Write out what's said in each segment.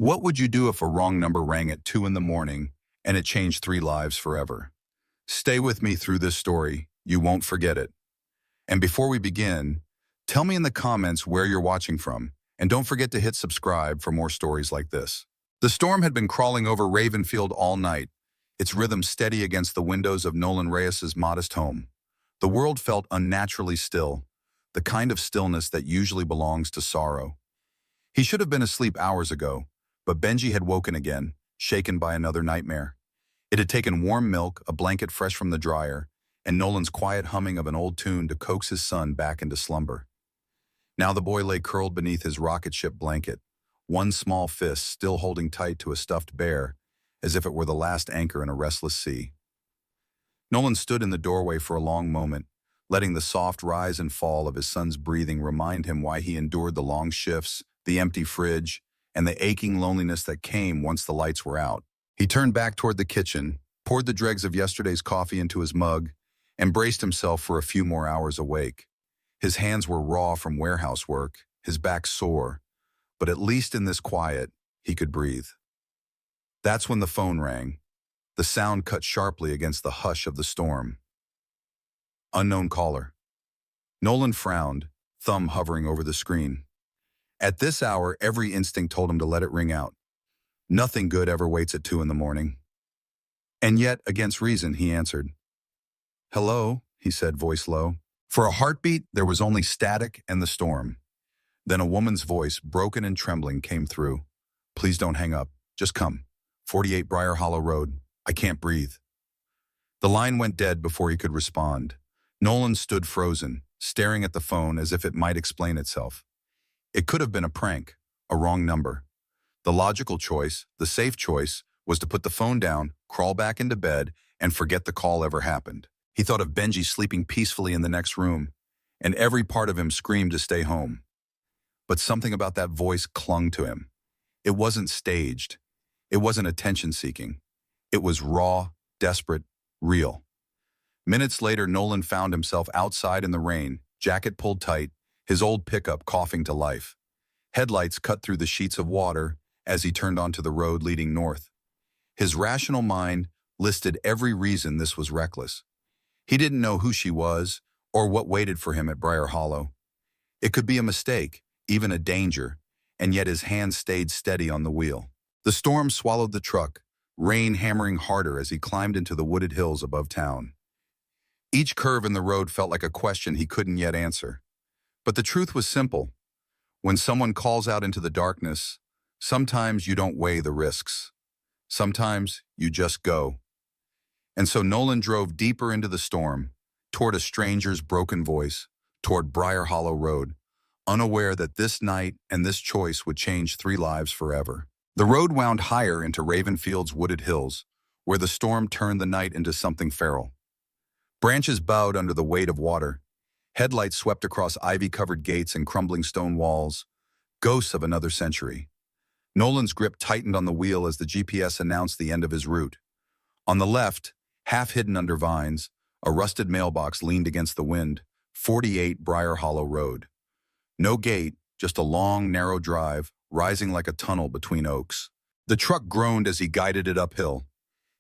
What would you do if a wrong number rang at 2 in the morning and it changed 3 lives forever? Stay with me through this story. You won't forget it. And before we begin, tell me in the comments where you're watching from, and don't forget to hit subscribe for more stories like this. The storm had been crawling over Ravenfield all night, its rhythm steady against the windows of Nolan Reyes's modest home. The world felt unnaturally still, the kind of stillness that usually belongs to sorrow. He should have been asleep hours ago, but Benji had woken again, shaken by another nightmare. It had taken warm milk, a blanket fresh from the dryer, and Nolan's quiet humming of an old tune to coax his son back into slumber. Now the boy lay curled beneath his rocket ship blanket, one small fist still holding tight to a stuffed bear, as if it were the last anchor in a restless sea. Nolan stood in the doorway for a long moment, letting the soft rise and fall of his son's breathing remind him why he endured the long shifts, the empty fridge, and the aching loneliness that came once the lights were out. He turned back toward the kitchen, poured the dregs of yesterday's coffee into his mug, and braced himself for a few more hours awake. His hands were raw from warehouse work, his back sore, but at least in this quiet, he could breathe. That's when the phone rang. The sound cut sharply against the hush of the storm. Unknown caller. Nolan frowned, thumb hovering over the screen. At this hour, every instinct told him to let it ring out. Nothing good ever waits at 2 in the morning. And yet, against reason, he answered. "Hello," he said, voice low. For a heartbeat, there was only static and the storm. Then a woman's voice, broken and trembling, came through. "Please don't hang up. Just come. 48 Briar Hollow Road. I can't breathe." The line went dead before he could respond. Nolan stood frozen, staring at the phone as if it might explain itself. It could have been a prank, a wrong number. The logical choice, the safe choice, was to put the phone down, crawl back into bed, and forget the call ever happened. He thought of Benji sleeping peacefully in the next room, and every part of him screamed to stay home. But something about that voice clung to him. It wasn't staged. It wasn't attention-seeking. It was raw, desperate, real. Minutes later, Nolan found himself outside in the rain, jacket pulled tight, his old pickup coughing to life. Headlights cut through the sheets of water as he turned onto the road leading north. His rational mind listed every reason this was reckless. He didn't know who she was or what waited for him at Briar Hollow. It could be a mistake, even a danger, and yet his hand stayed steady on the wheel. The storm swallowed the truck, rain hammering harder as he climbed into the wooded hills above town. Each curve in the road felt like a question he couldn't yet answer. But the truth was simple. When someone calls out into the darkness, sometimes you don't weigh the risks. Sometimes you just go. And so Nolan drove deeper into the storm, toward a stranger's broken voice, toward Briar Hollow Road, unaware that this night and this choice would change 3 lives forever. The road wound higher into Ravenfield's wooded hills, where the storm turned the night into something feral. Branches bowed under the weight of water. Headlights swept across ivy-covered gates and crumbling stone walls, ghosts of another century. Nolan's grip tightened on the wheel as the GPS announced the end of his route. On the left, half hidden under vines, a rusted mailbox leaned against the wind, 48 Briar Hollow Road. No gate, just a long, narrow drive, rising like a tunnel between oaks. The truck groaned as he guided it uphill.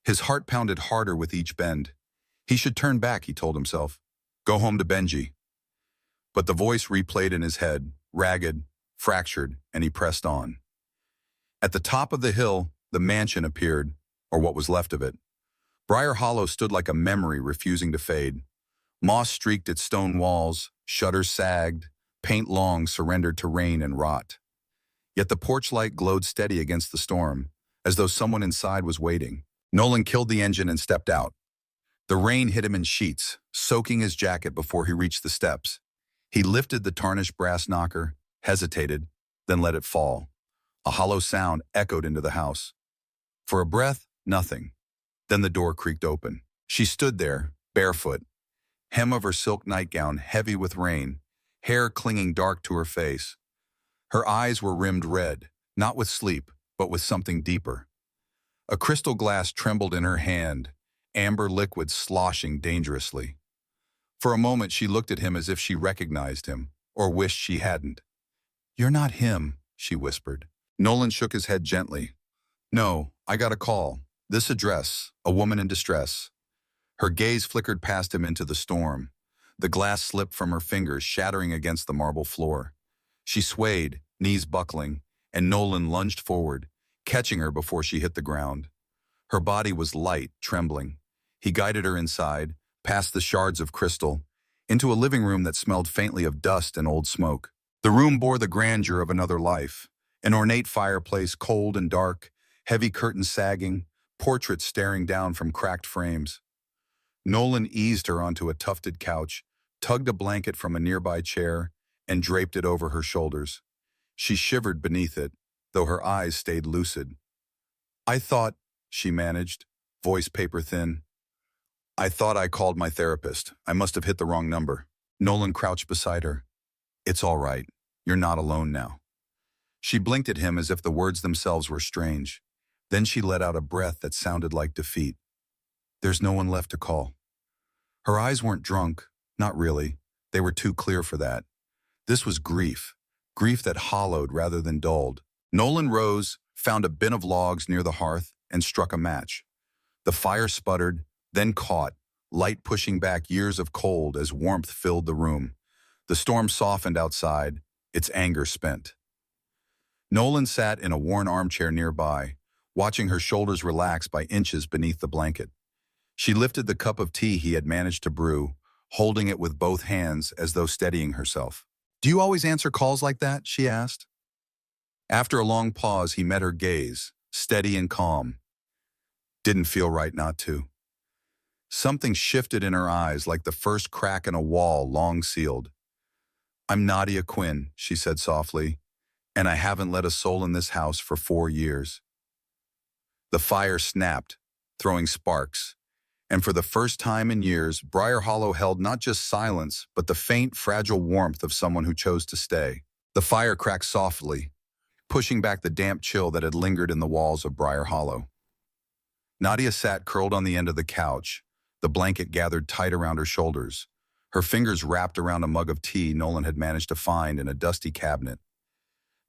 His heart pounded harder with each bend. He should turn back, he told himself. Go home to Benji. But the voice replayed in his head, ragged, fractured, and he pressed on. At the top of the hill, the mansion appeared, or what was left of it. Briar Hollow stood like a memory refusing to fade. Moss streaked its stone walls, shutters sagged, paint long surrendered to rain and rot. Yet the porch light glowed steady against the storm, as though someone inside was waiting. Nolan killed the engine and stepped out. The rain hit him in sheets, soaking his jacket before he reached the steps. He lifted the tarnished brass knocker, hesitated, then let it fall. A hollow sound echoed into the house. For a breath, nothing. Then the door creaked open. She stood there, barefoot, hem of her silk nightgown heavy with rain, hair clinging dark to her face. Her eyes were rimmed red, not with sleep, but with something deeper. A crystal glass trembled in her hand, amber liquid sloshing dangerously. For a moment she looked at him as if she recognized him, or wished she hadn't. "You're not him," she whispered. Nolan shook his head gently. No, I got a call. This address, a woman in distress. Her gaze flickered past him into the storm. The glass slipped from her fingers, shattering against the marble floor. She swayed, knees buckling, and Nolan lunged forward, catching her before she hit the ground. Her body was light, trembling. He guided her inside, past the shards of crystal, into a living room that smelled faintly of dust and old smoke. The room bore the grandeur of another life, an ornate fireplace, cold and dark, heavy curtains sagging, portraits staring down from cracked frames. Nolan eased her onto a tufted couch, tugged a blanket from a nearby chair, and draped it over her shoulders. She shivered beneath it, though her eyes stayed lucid. I thought, she managed, voice paper thin. I thought I called my therapist. I must have hit the wrong number. Nolan crouched beside her. It's all right. You're not alone now. She blinked at him as if the words themselves were strange. Then she let out a breath that sounded like defeat. There's no one left to call. Her eyes weren't drunk, not really. They were too clear for that. This was grief, grief that hollowed rather than dulled. Nolan rose, found a bin of logs near the hearth, and struck a match. The fire sputtered, then caught, light pushing back years of cold as warmth filled the room. The storm softened outside, its anger spent. Nolan sat in a worn armchair nearby, watching her shoulders relax by inches beneath the blanket. She lifted the cup of tea he had managed to brew, holding it with both hands as though steadying herself. Do you always answer calls like that? She asked. After a long pause, he met her gaze, steady and calm. Didn't feel right not to. Something shifted in her eyes like the first crack in a wall long sealed. I'm Nadia Quinn, she said softly, and I haven't let a soul in this house for 4 years. The fire snapped, throwing sparks, and for the first time in years, Briar Hollow held not just silence, but the faint, fragile warmth of someone who chose to stay. The fire cracked softly, pushing back the damp chill that had lingered in the walls of Briar Hollow. Nadia sat curled on the end of the couch, the blanket gathered tight around her shoulders, her fingers wrapped around a mug of tea Nolan had managed to find in a dusty cabinet.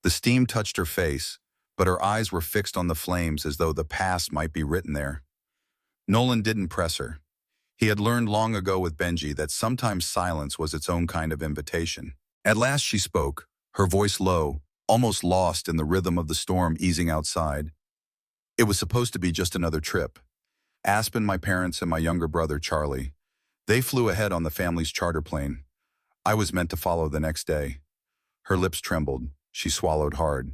The steam touched her face, but her eyes were fixed on the flames as though the past might be written there. Nolan didn't press her. He had learned long ago with Benji that sometimes silence was its own kind of invitation. At last she spoke, her voice low, almost lost in the rhythm of the storm easing outside. It was supposed to be just another trip. Aspen, my parents, and my younger brother, Charlie. They flew ahead on the family's charter plane. I was meant to follow the next day. Her lips trembled. She swallowed hard.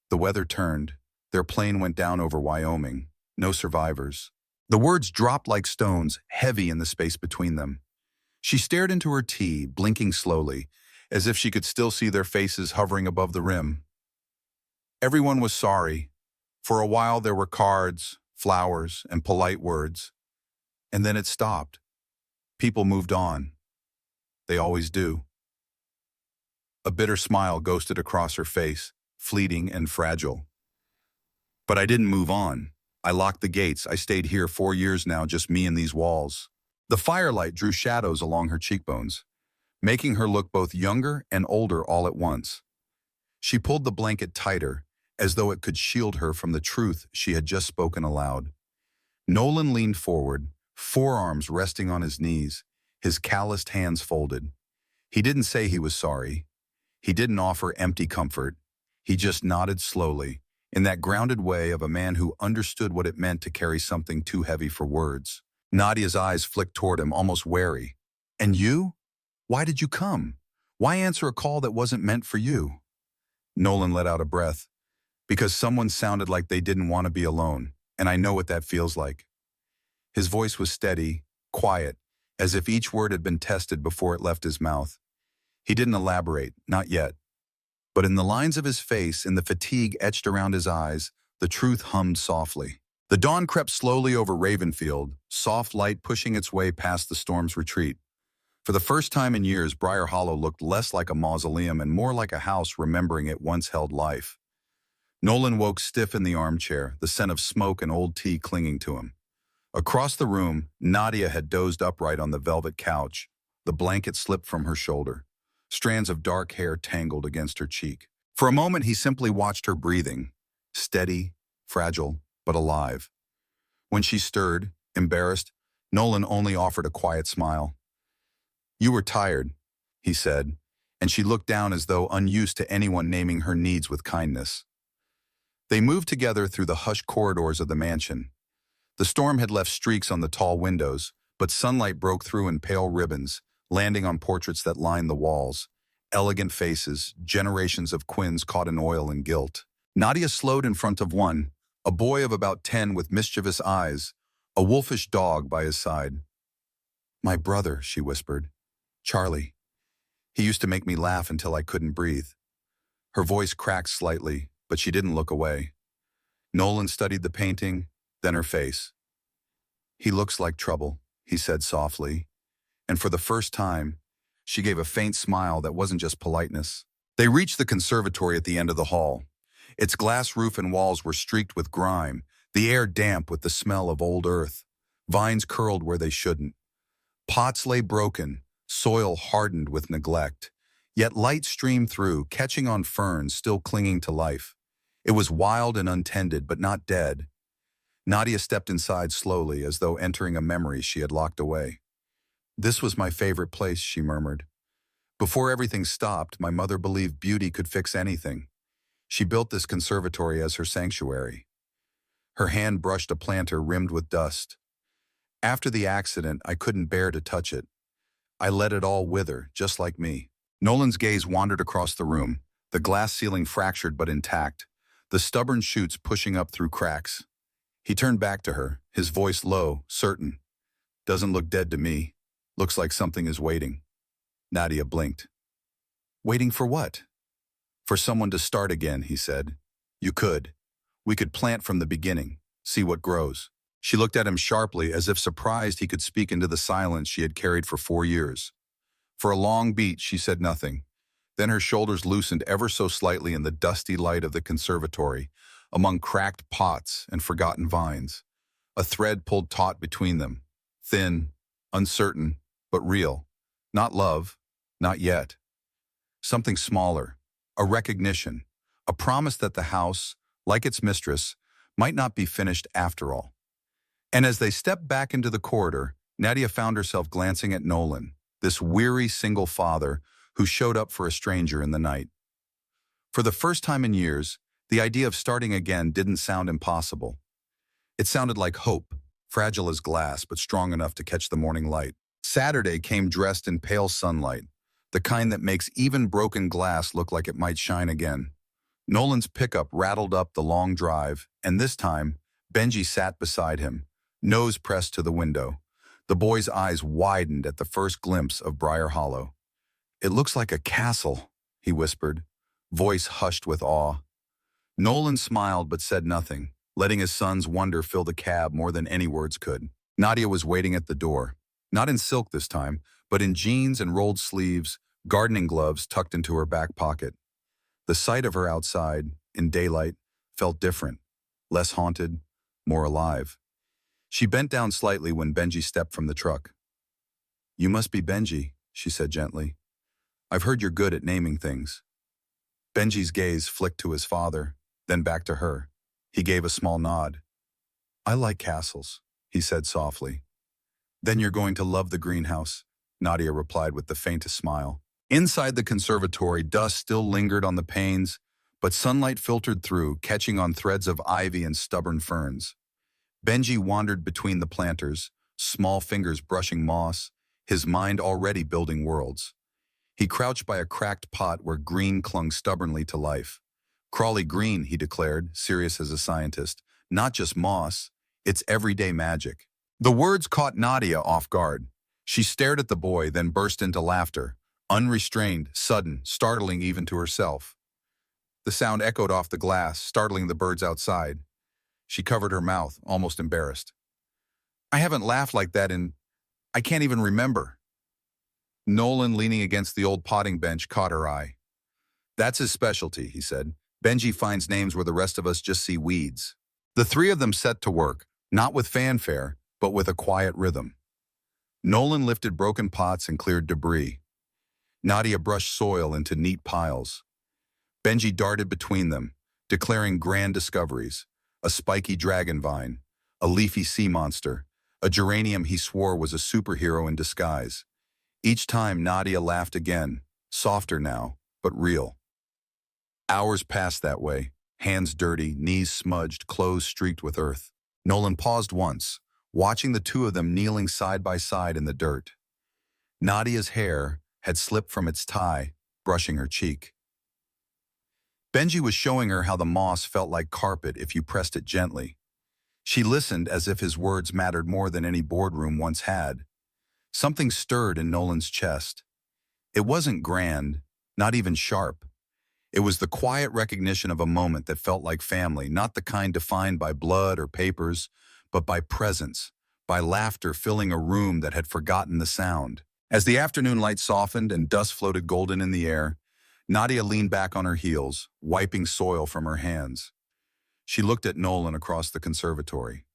The weather turned. Their plane went down over Wyoming. No survivors. The words dropped like stones, heavy in the space between them. She stared into her tea, blinking slowly, as if she could still see their faces hovering above the rim. Everyone was sorry. For a while there were cards, flowers, and polite words. And then it stopped. People moved on. They always do. A bitter smile ghosted across her face, fleeting and fragile. But I didn't move on. I locked the gates. I stayed here 4 years now, just me and these walls. The firelight drew shadows along her cheekbones, making her look both younger and older all at once. She pulled the blanket tighter, as though it could shield her from the truth she had just spoken aloud. Nolan leaned forward, forearms resting on his knees, his calloused hands folded. He didn't say he was sorry. He didn't offer empty comfort. He just nodded slowly, in that grounded way of a man who understood what it meant to carry something too heavy for words. Nadia's eyes flicked toward him, almost wary. And you? Why did you come? Why answer a call that wasn't meant for you? Nolan let out a breath. Because someone sounded like they didn't want to be alone, and I know what that feels like. His voice was steady, quiet, as if each word had been tested before it left his mouth. He didn't elaborate, not yet. But in the lines of his face, in the fatigue etched around his eyes, the truth hummed softly. The dawn crept slowly over Ravenfield, soft light pushing its way past the storm's retreat. For the first time in years, Briar Hollow looked less like a mausoleum and more like a house remembering it once held life. Nolan woke stiff in the armchair, the scent of smoke and old tea clinging to him. Across the room, Nadia had dozed upright on the velvet couch. The blanket slipped from her shoulder. Strands of dark hair tangled against her cheek. For a moment, he simply watched her breathing, steady, fragile, but alive. When she stirred, embarrassed, Nolan only offered a quiet smile. "You were tired," he said, and she looked down as though unused to anyone naming her needs with kindness. They moved together through the hushed corridors of the mansion. The storm had left streaks on the tall windows, but sunlight broke through in pale ribbons, landing on portraits that lined the walls. Elegant faces, generations of Quinns caught in oil and gilt. Nadia slowed in front of one, a boy of about 10 with mischievous eyes, a wolfish dog by his side. "My brother," she whispered. "Charlie. He used to make me laugh until I couldn't breathe." Her voice cracked slightly, but she didn't look away. Nolan studied the painting, then her face. "He looks like trouble," he said softly, and for the first time, she gave a faint smile that wasn't just politeness. They reached the conservatory at the end of the hall. Its glass roof and walls were streaked with grime, the air damp with the smell of old earth. Vines curled where they shouldn't. Pots lay broken, soil hardened with neglect. Yet light streamed through, catching on ferns still clinging to life. It was wild and untended, but not dead. Nadia stepped inside slowly, as though entering a memory she had locked away. "This was my favorite place," she murmured. "Before everything stopped, my mother believed beauty could fix anything. She built this conservatory as her sanctuary." Her hand brushed a planter rimmed with dust. "After the accident, I couldn't bear to touch it. I let it all wither, just like me." Nolan's gaze wandered across the room, the glass ceiling fractured but intact, the stubborn shoots pushing up through cracks. He turned back to her, his voice low, certain. "Doesn't look dead to me. Looks like something is waiting." Nadia blinked. "Waiting for what?" "For someone to start again," he said. "You could. We could plant from the beginning, see what grows." She looked at him sharply, as if surprised he could speak into the silence she had carried for 4 years. For a long beat, she said nothing. Then her shoulders loosened ever so slightly in the dusty light of the conservatory, among cracked pots and forgotten vines. A thread pulled taut between them, thin, uncertain, but real. Not love, not yet. Something smaller, a recognition, a promise that the house, like its mistress, might not be finished after all. And as they stepped back into the corridor, Nadia found herself glancing at Nolan, this weary single father who showed up for a stranger in the night. For the first time in years, the idea of starting again didn't sound impossible. It sounded like hope, fragile as glass but strong enough to catch the morning light. Saturday came dressed in pale sunlight, the kind that makes even broken glass look like it might shine again. Nolan's pickup rattled up the long drive, and this time, Benji sat beside him, nose pressed to the window. The boy's eyes widened at the first glimpse of Briar Hollow. "It looks like a castle," he whispered, voice hushed with awe. Nolan smiled but said nothing, letting his son's wonder fill the cab more than any words could. Nadia was waiting at the door, not in silk this time, but in jeans and rolled sleeves, gardening gloves tucked into her back pocket. The sight of her outside, in daylight, felt different, less haunted, more alive. She bent down slightly when Benji stepped from the truck. "You must be Benji," she said gently. "I've heard you're good at naming things." Benji's gaze flicked to his father, then back to her. He gave a small nod. "I like castles," he said softly. "Then you're going to love the greenhouse," Nadia replied with the faintest smile. Inside the conservatory, dust still lingered on the panes, but sunlight filtered through, catching on threads of ivy and stubborn ferns. Benji wandered between the planters, small fingers brushing moss, his mind already building worlds. He crouched by a cracked pot where green clung stubbornly to life. "Crawley green," he declared, serious as a scientist. "Not just moss, it's everyday magic." The words caught Nadia off guard. She stared at the boy, then burst into laughter, unrestrained, sudden, startling even to herself. The sound echoed off the glass, startling the birds outside. She covered her mouth, almost embarrassed. "I haven't laughed like that I can't even remember." Nolan, leaning against the old potting bench, caught her eye. "That's his specialty," he said. "Benji finds names where the rest of us just see weeds." The three of them set to work, not with fanfare, but with a quiet rhythm. Nolan lifted broken pots and cleared debris. Nadia brushed soil into neat piles. Benji darted between them, declaring grand discoveries: a spiky dragon vine, a leafy sea monster, a geranium he swore was a superhero in disguise. Each time Nadia laughed again, softer now, but real. Hours passed that way, hands dirty, knees smudged, clothes streaked with earth. Nolan paused once, watching the two of them kneeling side by side in the dirt. Nadia's hair had slipped from its tie, brushing her cheek. Benji was showing her how the moss felt like carpet if you pressed it gently. She listened as if his words mattered more than any boardroom once had. Something stirred in Nolan's chest. It wasn't grand, not even sharp. It was the quiet recognition of a moment that felt like family, not the kind defined by blood or papers, but by presence, by laughter filling a room that had forgotten the sound. As the afternoon light softened and dust floated golden in the air, Nadia leaned back on her heels, wiping soil from her hands. She looked at Nolan across the conservatory.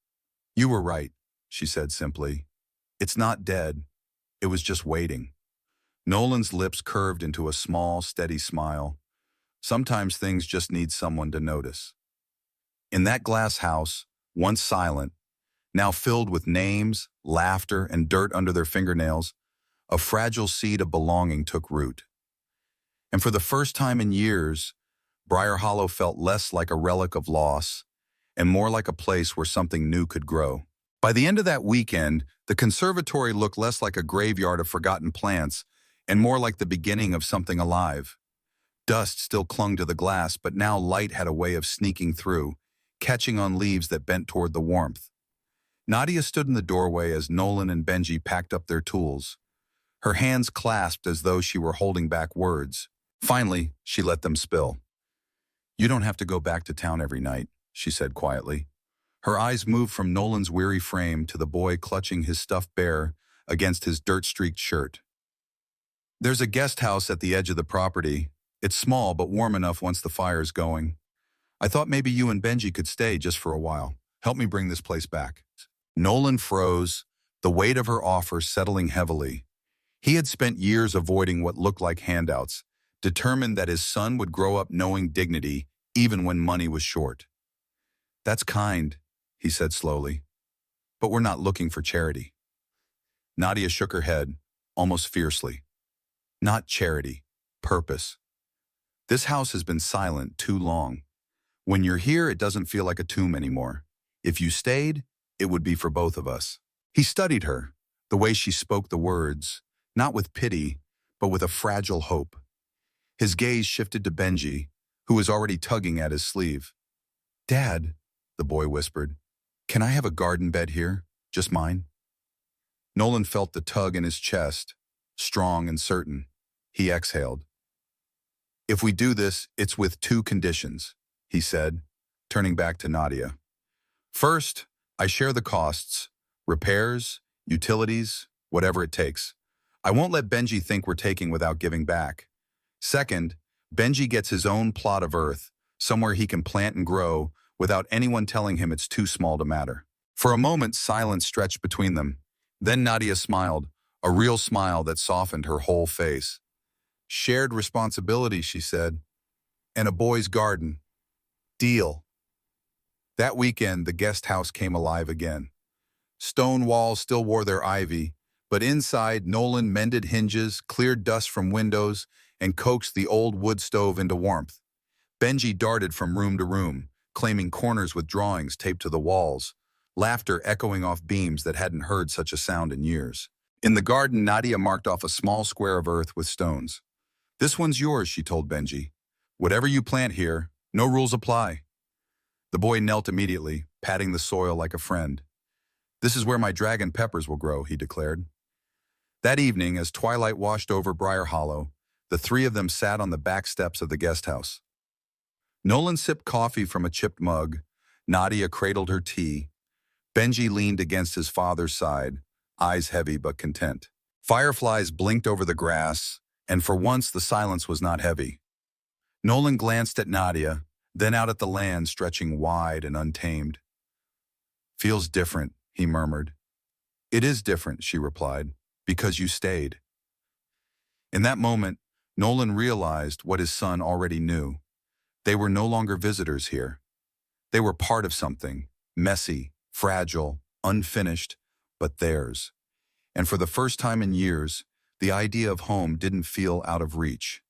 "You were right," she said simply. "It's not dead. It was just waiting." Nolan's lips curved into a small, steady smile. Sometimes things just need someone to notice. In that glass house, once silent, now filled with names, laughter, and dirt under their fingernails, a fragile seed of belonging took root. And for the first time in years, Briar Hollow felt less like a relic of loss and more like a place where something new could grow. By the end of that weekend, the conservatory looked less like a graveyard of forgotten plants and more like the beginning of something alive. Dust still clung to the glass, but now light had a way of sneaking through, catching on leaves that bent toward the warmth. Nadia stood in the doorway as Nolan and Benji packed up their tools. Her hands clasped as though she were holding back words. Finally, she let them spill. "You don't have to go back to town every night," she said quietly. Her eyes moved from Nolan's weary frame to the boy clutching his stuffed bear against his dirt-streaked shirt. "There's a guest house at the edge of the property. It's small but warm enough once the fire's going. I thought maybe you and Benji could stay just for a while. Help me bring this place back." Nolan froze, the weight of her offer settling heavily. He had spent years avoiding what looked like handouts, determined that his son would grow up knowing dignity even when money was short. "That's kind," he said slowly, "but we're not looking for charity." Nadia shook her head, almost fiercely. "Not charity, purpose. This house has been silent too long. When you're here, it doesn't feel like a tomb anymore. If you stayed, it would be for both of us." He studied her, the way she spoke the words, not with pity, but with a fragile hope. His gaze shifted to Benji, who was already tugging at his sleeve. "Dad," the boy whispered, "can I have a garden bed here? Just mine?" Nolan felt the tug in his chest, strong and certain. He exhaled. "If we do this, it's with two conditions," he said, turning back to Nadia. "First, I share the costs, repairs, utilities, whatever it takes. I won't let Benji think we're taking without giving back. Second, Benji gets his own plot of earth, somewhere he can plant and grow without anyone telling him it's too small to matter." For a moment, silence stretched between them. Then Nadia smiled, a real smile that softened her whole face. "Shared responsibility," she said, "and a boy's garden. Deal." That weekend, the guest house came alive again. Stone walls still wore their ivy, but inside, Nolan mended hinges, cleared dust from windows, and coaxed the old wood stove into warmth. Benji darted from room to room, claiming corners with drawings taped to the walls, laughter echoing off beams that hadn't heard such a sound in years. In the garden, Nadia marked off a small square of earth with stones. "This one's yours," she told Benji. "Whatever you plant here, no rules apply." The boy knelt immediately, patting the soil like a friend. "This is where my dragon peppers will grow," he declared. That evening, as twilight washed over Briar Hollow, the three of them sat on the back steps of the guest house. Nolan sipped coffee from a chipped mug. Nadia cradled her tea. Benji leaned against his father's side, eyes heavy but content. Fireflies blinked over the grass, and for once the silence was not heavy. Nolan glanced at Nadia, then out at the land stretching wide and untamed. "Feels different," he murmured. "It is different," she replied, "because you stayed." In that moment, Nolan realized what his son already knew. They were no longer visitors here. They were part of something, messy, fragile, unfinished, but theirs. And for the first time in years, the idea of home didn't feel out of reach.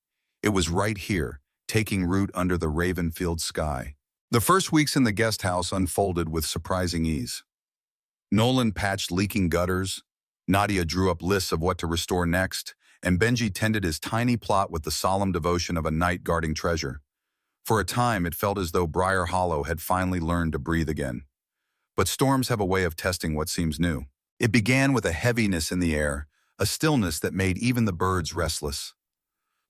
It was right here, taking root under the Ravenfield sky. The first weeks in the guest house unfolded with surprising ease. Nolan patched leaking gutters, Nadia drew up lists of what to restore next, and Benji tended his tiny plot with the solemn devotion of a knight guarding treasure. For a time, it felt as though Briar Hollow had finally learned to breathe again. But storms have a way of testing what seems new. It began with a heaviness in the air, a stillness that made even the birds restless.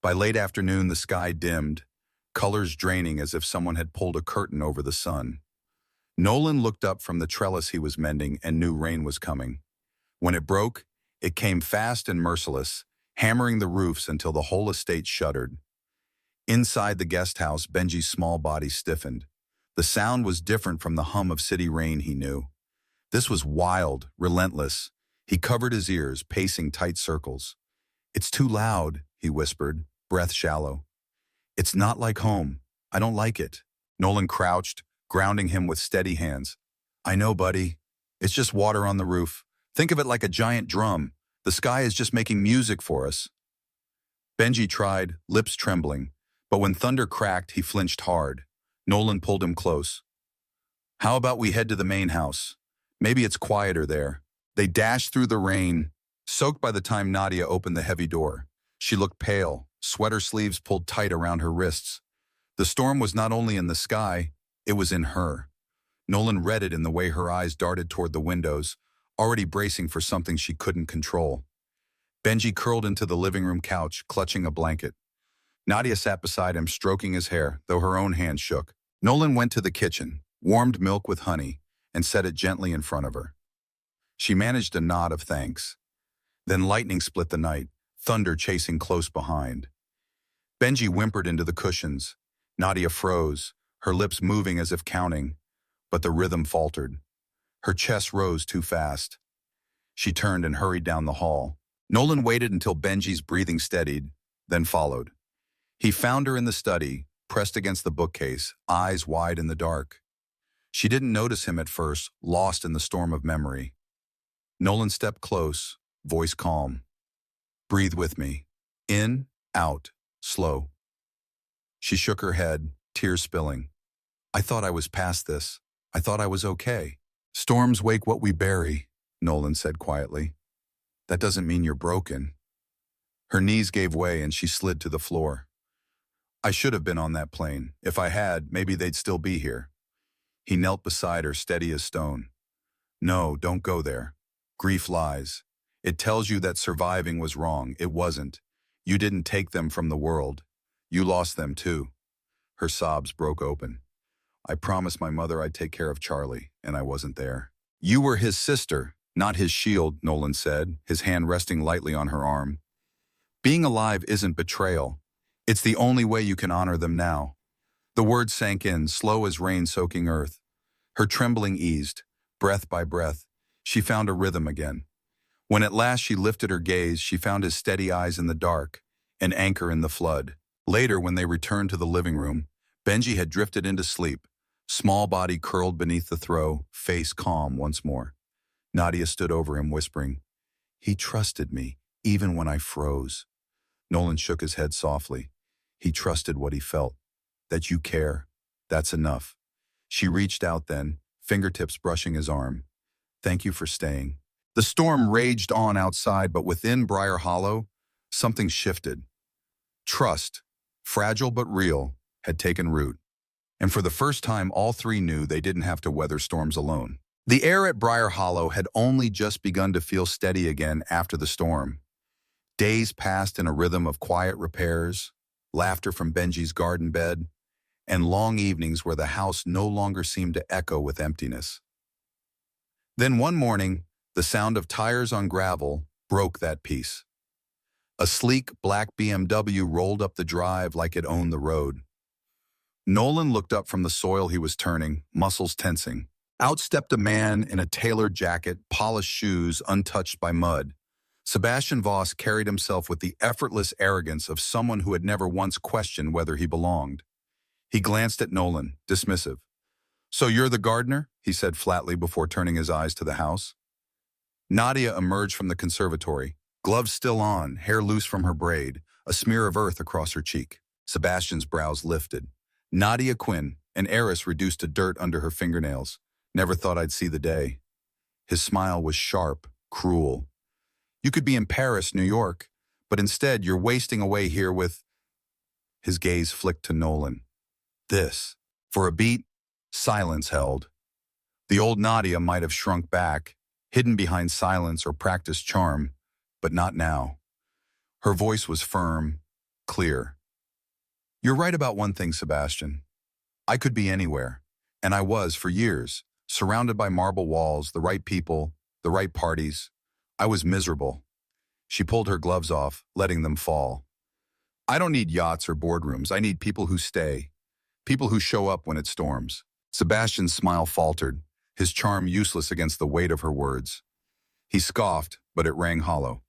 By late afternoon, the sky dimmed, colors draining as if someone had pulled a curtain over the sun. Nolan looked up from the trellis he was mending and knew rain was coming. When it broke, it came fast and merciless, hammering the roofs until the whole estate shuddered. Inside the guest house, Benji's small body stiffened. The sound was different from the hum of city rain he knew. This was wild, relentless. He covered his ears, pacing tight circles. "It's too loud," he whispered, breath shallow. "It's not like home. I don't like it." Nolan crouched, grounding him with steady hands. "I know, buddy. It's just water on the roof. Think of it like a giant drum. The sky is just making music for us." Benji tried, lips trembling, but when thunder cracked, he flinched hard. Nolan pulled him close. "How about we head to the main house? Maybe it's quieter there." They dashed through the rain, soaked by the time Nadia opened the heavy door. She looked pale, sweater sleeves pulled tight around her wrists. The storm was not only in the sky, it was in her. Nolan read it in the way her eyes darted toward the windows, already bracing for something she couldn't control. Benji curled into the living room couch, clutching a blanket. Nadia sat beside him, stroking his hair, though her own hand shook. Nolan went to the kitchen, warmed milk with honey, and set it gently in front of her. She managed a nod of thanks. Then lightning split the night, thunder chasing close behind. Benji whimpered into the cushions. Nadia froze, her lips moving as if counting, but the rhythm faltered. Her chest rose too fast. She turned and hurried down the hall. Nolan waited until Benji's breathing steadied, then followed. He found her in the study, pressed against the bookcase, eyes wide in the dark. She didn't notice him at first, lost in the storm of memory. Nolan stepped close, voice calm. "Breathe with me. In, out, slow." She shook her head, tears spilling. "I thought I was past this. I thought I was okay." "Storms wake what we bury," Nolan said quietly. "That doesn't mean you're broken." Her knees gave way and she slid to the floor. "I should have been on that plane. If I had, maybe they'd still be here." He knelt beside her, steady as stone. "No, don't go there. Grief lies. It tells you that surviving was wrong. It wasn't. You didn't take them from the world. You lost them too." Her sobs broke open. "I promised my mother I'd take care of Charlie, and I wasn't there." "You were his sister, not his shield," Nolan said, his hand resting lightly on her arm. "Being alive isn't betrayal. It's the only way you can honor them now." The words sank in, slow as rain soaking earth. Her trembling eased, breath by breath. She found a rhythm again. When at last she lifted her gaze, she found his steady eyes in the dark, an anchor in the flood. Later, when they returned to the living room, Benji had drifted into sleep, small body curled beneath the throw, face calm once more. Nadia stood over him, whispering, "He trusted me, even when I froze." Nolan shook his head softly. "He trusted what he felt. That you care. That's enough." She reached out then, fingertips brushing his arm. "Thank you for staying." The storm raged on outside, but within Briar Hollow, something shifted. Trust, fragile but real, had taken root. And for the first time, all three knew they didn't have to weather storms alone. The air at Briar Hollow had only just begun to feel steady again after the storm. Days passed in a rhythm of quiet repairs, laughter from Benji's garden bed, and long evenings where the house no longer seemed to echo with emptiness. Then one morning, the sound of tires on gravel broke that peace. A sleek black BMW rolled up the drive like it owned the road. Nolan looked up from the soil he was turning, muscles tensing. Out stepped a man in a tailored jacket, polished shoes untouched by mud. Sebastian Voss carried himself with the effortless arrogance of someone who had never once questioned whether he belonged. He glanced at Nolan, dismissive. "So you're the gardener?" he said flatly before turning his eyes to the house. Nadia emerged from the conservatory, gloves still on, hair loose from her braid, a smear of earth across her cheek. Sebastian's brows lifted. Nadia Quinn, an heiress reduced to dirt under her fingernails. Never thought I'd see the day. His smile was sharp, cruel. You could be in Paris, New York, but instead you're wasting away here with... His gaze flicked to Nolan. This. For a beat, silence held. The old Nadia might have shrunk back, hidden behind silence or practiced charm, but not now. Her voice was firm, clear. You're right about one thing, Sebastian. I could be anywhere, and I was for years, surrounded by marble walls, the right people, the right parties. I was miserable. She pulled her gloves off, letting them fall. I don't need yachts or boardrooms. I need people who stay, people who show up when it storms. Sebastian's smile faltered, his charm useless against the weight of her words. He scoffed, but it rang hollow.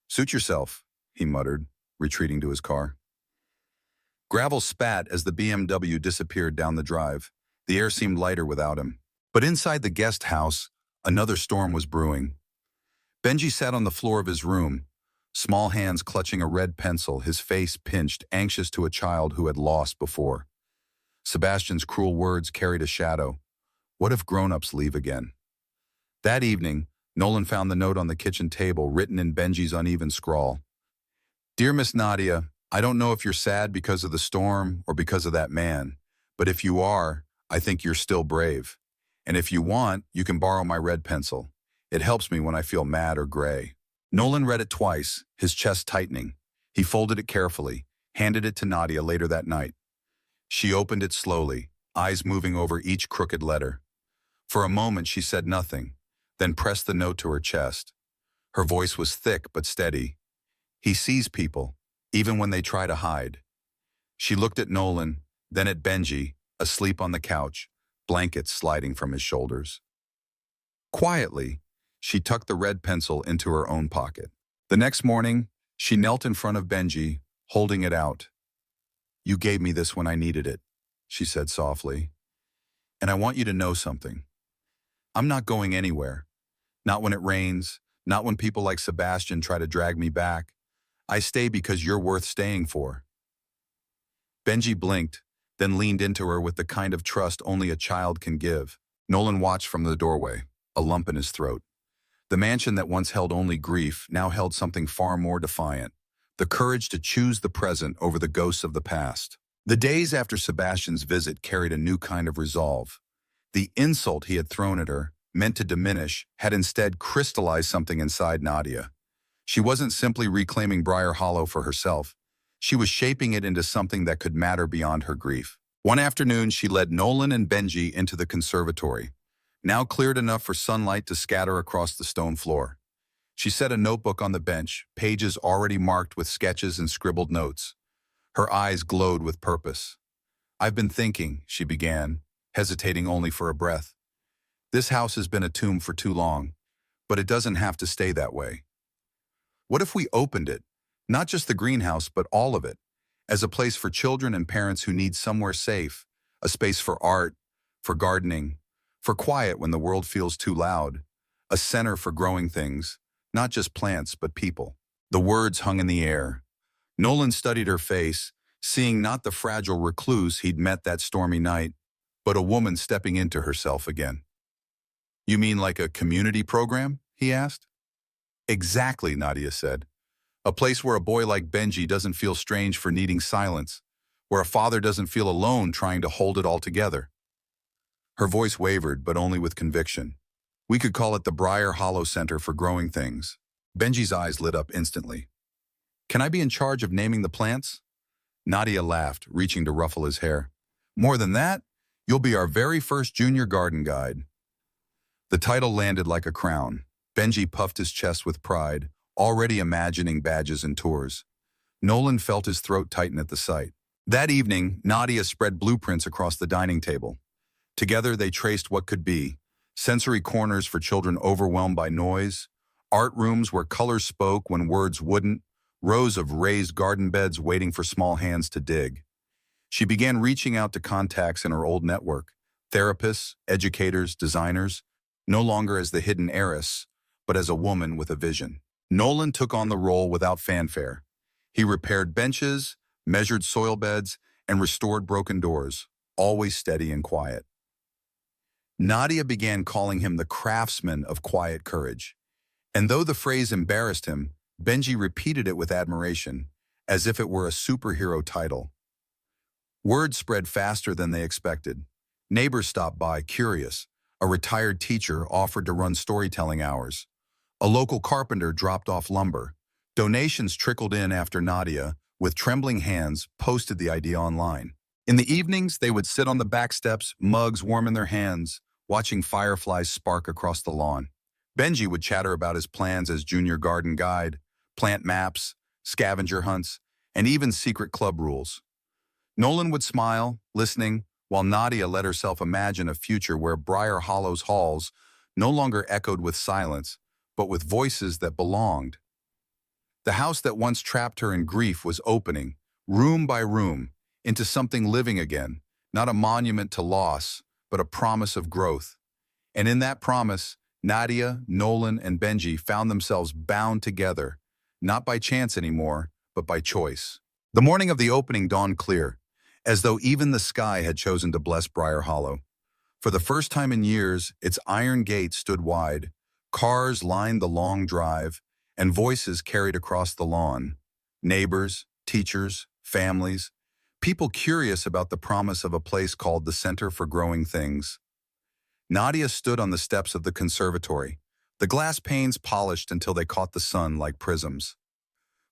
Suit yourself, he muttered, retreating to his car. Gravel spat as the BMW disappeared down the drive. The air seemed lighter without him. But inside the guest house, another storm was brewing. Benji sat on the floor of his room, small hands clutching a red pencil, his face pinched, anxious to a child who had lost before. Sebastian's cruel words carried a shadow. What if grown-ups leave again? That evening, Nolan found the note on the kitchen table, written in Benji's uneven scrawl. Dear Miss Nadia, I don't know if you're sad because of the storm or because of that man, but if you are, I think you're still brave. And if you want, you can borrow my red pencil. It helps me when I feel mad or gray. Nolan read it twice, his chest tightening. He folded it carefully, handed it to Nadia later that night. She opened it slowly, eyes moving over each crooked letter. For a moment she said nothing, then pressed the note to her chest. Her voice was thick but steady. He sees people, even when they try to hide. She looked at Nolan, then at Benji, asleep on the couch, blankets sliding from his shoulders. Quietly, she tucked the red pencil into her own pocket. The next morning, she knelt in front of Benji, holding it out. You gave me this when I needed it, she said softly. And I want you to know something. I'm not going anywhere. Not when it rains, not when people like Sebastian try to drag me back. I stay because you're worth staying for. Benji blinked, then leaned into her with the kind of trust only a child can give. Nolan watched from the doorway, a lump in his throat. The mansion that once held only grief now held something far more defiant, the courage to choose the present over the ghosts of the past. The days after Sebastian's visit carried a new kind of resolve. The insult he had thrown at her, meant to diminish, had instead crystallized something inside Nadia. She wasn't simply reclaiming Briar Hollow for herself. She was shaping it into something that could matter beyond her grief. One afternoon, she led Nolan and Benji into the conservatory, now cleared enough for sunlight to scatter across the stone floor. She set a notebook on the bench, pages already marked with sketches and scribbled notes. Her eyes glowed with purpose. I've been thinking, she began, hesitating only for a breath. This house has been a tomb for too long, but it doesn't have to stay that way. What if we opened it, not just the greenhouse, but all of it, as a place for children and parents who need somewhere safe, a space for art, for gardening, for quiet when the world feels too loud, a center for growing things, not just plants, but people. The words hung in the air. Nolan studied her face, seeing not the fragile recluse he'd met that stormy night, but a woman stepping into herself again. You mean like a community program? He asked. Exactly, Nadia said. A place where a boy like Benji doesn't feel strange for needing silence, where a father doesn't feel alone trying to hold it all together. Her voice wavered, but only with conviction. We could call it the Briar Hollow Center for Growing Things. Benji's eyes lit up instantly. Can I be in charge of naming the plants? Nadia laughed, reaching to ruffle his hair. More than that, you'll be our very first junior garden guide. The title landed like a crown. Benji puffed his chest with pride, already imagining badges and tours. Nolan felt his throat tighten at the sight. That evening, Nadia spread blueprints across the dining table. Together, they traced what could be: sensory corners for children overwhelmed by noise, art rooms where colors spoke when words wouldn't, rows of raised garden beds waiting for small hands to dig. She began reaching out to contacts in her old network, therapists, educators, designers, no longer as the hidden heiress, but as a woman with a vision. Nolan took on the role without fanfare. He repaired benches, measured soil beds, and restored broken doors, always steady and quiet. Nadia began calling him the craftsman of quiet courage. And though the phrase embarrassed him, Benji repeated it with admiration, as if it were a superhero title. Word spread faster than they expected. Neighbors stopped by, curious. A retired teacher offered to run storytelling hours. A local carpenter dropped off lumber. Donations trickled in after Nadia, with trembling hands, posted the idea online. In the evenings, they would sit on the back steps, mugs warm in their hands, watching fireflies spark across the lawn. Benji would chatter about his plans as junior garden guide, plant maps, scavenger hunts, and even secret club rules. Nolan would smile, listening, while Nadia let herself imagine a future where Briar Hollow's halls no longer echoed with silence, but with voices that belonged. The house that once trapped her in grief was opening, room by room, into something living again, not a monument to loss, but a promise of growth. And in that promise, Nadia, Nolan, and Benji found themselves bound together, not by chance anymore, but by choice. The morning of the opening dawned clear, as though even the sky had chosen to bless Briar Hollow. For the first time in years, its iron gate stood wide, cars lined the long drive, and voices carried across the lawn. Neighbors, teachers, families, people curious about the promise of a place called the Center for Growing Things. Nadia stood on the steps of the conservatory, the glass panes polished until they caught the sun like prisms.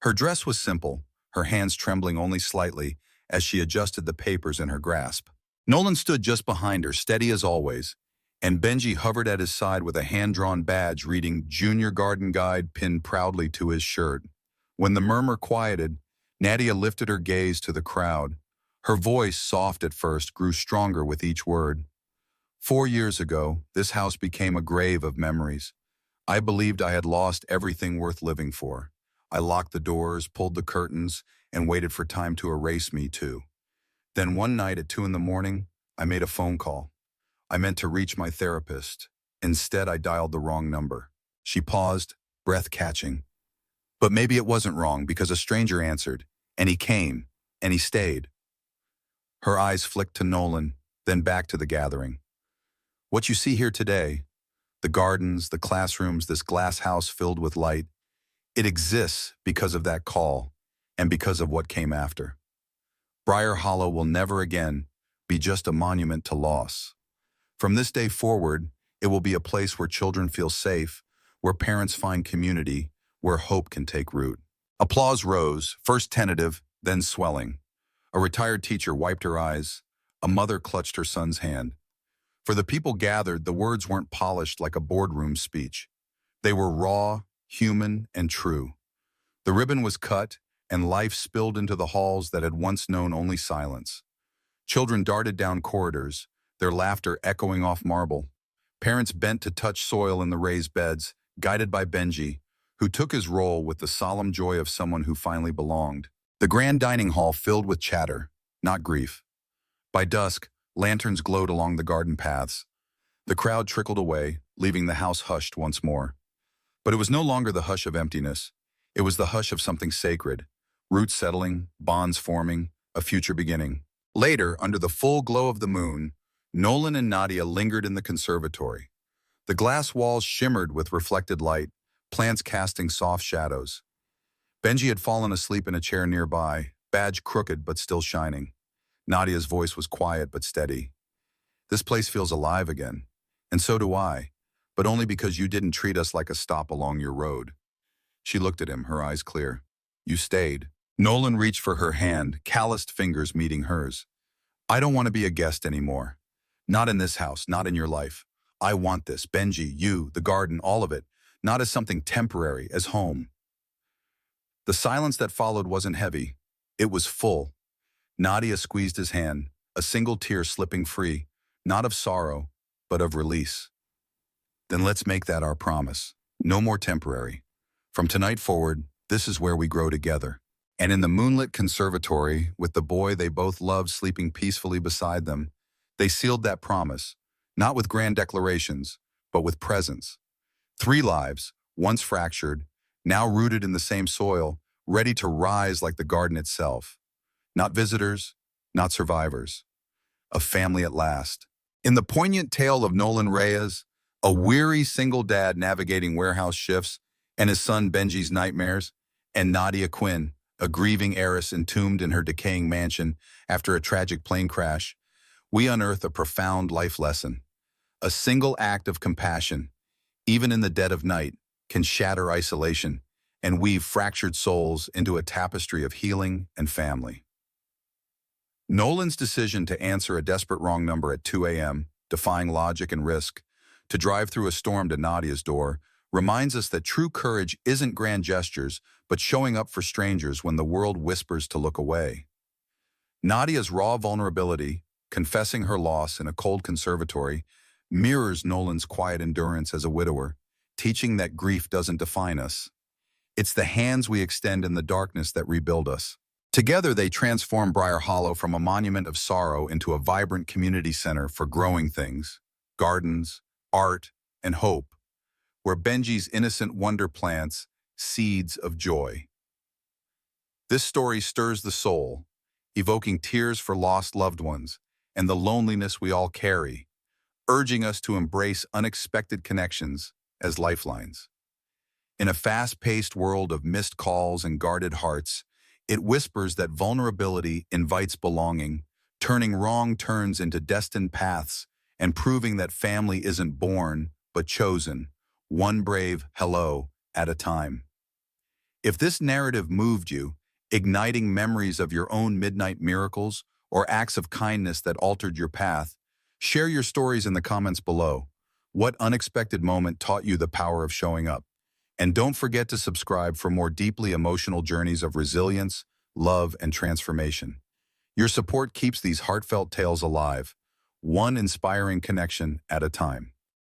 Her dress was simple, her hands trembling only slightly as she adjusted the papers in her grasp. Nolan stood just behind her, steady as always, and Benji hovered at his side with a hand-drawn badge reading Junior Garden Guide pinned proudly to his shirt. When the murmur quieted, Nadia lifted her gaze to the crowd. Her voice, soft at first, grew stronger with each word. 4 years ago, this house became a grave of memories. I believed I had lost everything worth living for. I locked the doors, pulled the curtains, and waited for time to erase me too. Then one night at 2 a.m, I made a phone call. I meant to reach my therapist. Instead, I dialed the wrong number. She paused, breath catching. But maybe it wasn't wrong because a stranger answered, and he came, and he stayed. Her eyes flicked to Nolan, then back to the gathering. What you see here today, the gardens, the classrooms, this glass house filled with light, it exists because of that call and because of what came after. Briar Hollow will never again be just a monument to loss. From this day forward, it will be a place where children feel safe, where parents find community, where hope can take root. Applause rose, first tentative, then swelling. A retired teacher wiped her eyes. A mother clutched her son's hand. For the people gathered, the words weren't polished like a boardroom speech. They were raw, human, and true. The ribbon was cut, and life spilled into the halls that had once known only silence. Children darted down corridors, their laughter echoing off marble. Parents bent to touch soil in the raised beds, guided by Benji, who took his role with the solemn joy of someone who finally belonged. The grand dining hall filled with chatter, not grief. By dusk, lanterns glowed along the garden paths. The crowd trickled away, leaving the house hushed once more. But it was no longer the hush of emptiness. It was the hush of something sacred, roots settling, bonds forming, a future beginning. Later, under the full glow of the moon, Nolan and Nadia lingered in the conservatory. The glass walls shimmered with reflected light, plants casting soft shadows. Benji had fallen asleep in a chair nearby, badge crooked but still shining. Nadia's voice was quiet but steady. This place feels alive again, and so do I, but only because you didn't treat us like a stop along your road. She looked at him, her eyes clear. You stayed. Nolan reached for her hand, calloused fingers meeting hers. I don't want to be a guest anymore. Not in this house, not in your life. I want this, Benji, you, the garden, all of it, not as something temporary, as home. The silence that followed wasn't heavy. It was full. Nadia squeezed his hand, a single tear slipping free, not of sorrow, but of release. Then let's make that our promise. No more temporary. From tonight forward, this is where we grow together. And in the moonlit conservatory, with the boy they both loved sleeping peacefully beside them, they sealed that promise, not with grand declarations, but with presence. 3 lives, once fractured, now rooted in the same soil, ready to rise like the garden itself. Not visitors, not survivors. A family at last. In the poignant tale of Nolan Reyes, a weary single dad navigating warehouse shifts and his son Benji's nightmares, and Nadia Quinn, a grieving heiress entombed in her decaying mansion after a tragic plane crash, we unearth a profound life lesson. A single act of compassion, even in the dead of night, can shatter isolation and weave fractured souls into a tapestry of healing and family. Nolan's decision to answer a desperate wrong number at 2 a.m., defying logic and risk, to drive through a storm to Nadia's door, reminds us that true courage isn't grand gestures, but showing up for strangers when the world whispers to look away. Nadia's raw vulnerability, confessing her loss in a cold conservatory, mirrors Nolan's quiet endurance as a widower, teaching that grief doesn't define us. It's the hands we extend in the darkness that rebuild us. Together, they transform Briar Hollow from a monument of sorrow into a vibrant community center for growing things, gardens, art, and hope, where Benji's innocent wonder plants seeds of joy. This story stirs the soul, evoking tears for lost loved ones and the loneliness we all carry, urging us to embrace unexpected connections as lifelines. In a fast-paced world of missed calls and guarded hearts, it whispers that vulnerability invites belonging, turning wrong turns into destined paths and proving that family isn't born, but chosen, one brave hello at a time. If this narrative moved you, igniting memories of your own midnight miracles or acts of kindness that altered your path, share your stories in the comments below. What unexpected moment taught you the power of showing up? And don't forget to subscribe for more deeply emotional journeys of resilience, love, and transformation. Your support keeps these heartfelt tales alive, one inspiring connection at a time.